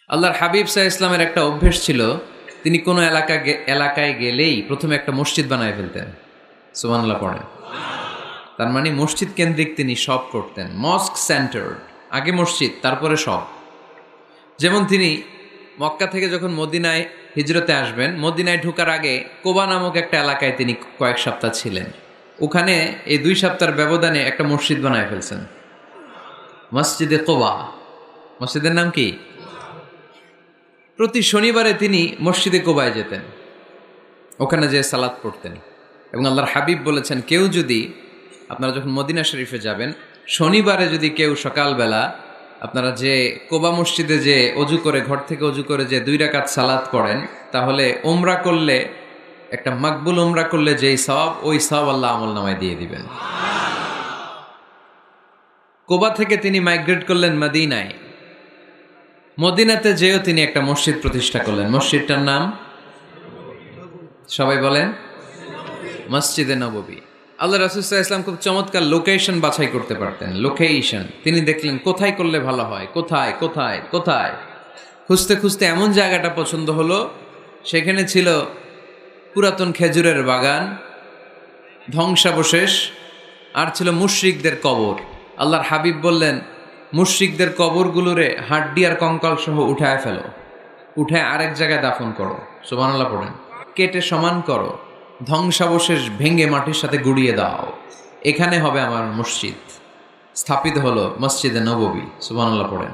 আল্লাহর হাবিব সাল্লাল্লাহু আলাইহি ইসলামের একটা অভ্যেস ছিল, তিনি কোনো এলাকায় গেলেই প্রথমে একটা মসজিদ বানায় ফেলতেন। সুবহানাল্লাহ পড়েন। তার মানে মসজিদ কেন্দ্রিক তিনি সব করতেন, মস্ক সেন্টার্ড। আগে মসজিদ, তারপরে সব। যেমন তিনি মক্কা থেকে যখন মদিনায় হিজরতে আসবেন, মদিনায় ঢোকার আগে কোবা নামক একটা এলাকায় তিনি কয়েক সপ্তাহ ছিলেন। ওখানে এই 2 সপ্তাহের ব্যবধানে একটা মসজিদ বানায় ফেলছেন, মসজিদে কোবা। মসজিদের নাম কি? প্রতি শনিবারে তিনি মসজিদে কোবায় যেতেন, ওখানে যে সালাত পড়তেন। এবং আল্লাহর হাবিব বলেছেন, কেউ যদি, আপনারা যখন মদিনা শরীফে যাবেন, শনিবারে যদি কেউ সকালবেলা আপনারা যে কোবা মসজিদে যে অজু করে, ঘর থেকে অজু করে যে 2 রাকাত সালাত পড়েন, তাহলে ওমরা করলে, একটা মাকবুল ওমরা করলে যেই সওয়াব, ওই সওয়াব আল্লাহ আমলনামায় দিয়ে দিবেন। কোবা থেকে তিনি মাইগ্রেট করলেন মদিনায়। মদিনাতে যেও তিনি একটা মসজিদ প্রতিষ্ঠা করলেন। মসজিদটার নাম সবাই বলেন, মসজিদে নববী। আল্লাহ রাসূল সাল্লাল্লাহু আলাইহি ওয়াসাল্লাম খুব চমৎকার লোকেশন বাছাই করতে পারতেন। লোকেশন তিনি দেখলেন কোথায় করলে ভালো হয়, কোথায় কোথায় কোথায়। খুঁজতে খুঁজতে এমন জায়গাটা পছন্দ হলো, সেখানে ছিল পুরাতন খেজুরের বাগান, ধ্বংসাবশেষ, আর ছিল মুশরিকদের কবর। আল্লাহর হাবিব বললেন, মুশরিকদের কবরগুলোরে হাড্ডি আর কঙ্কাল সহ উঠায় ফেলো, উঠে আরেক জায়গায় দাফন করো। সুবহানাল্লাহ পড়েন। কেটে সমান করো, ধ্বংসাবশেষ ভেঙে মাটির সাথে গুড়িয়ে দাও। এখানে হবে আমার মসজিদ। স্থাপিত হলো মসজিদে নববী। সুবহানাল্লাহ পড়েন।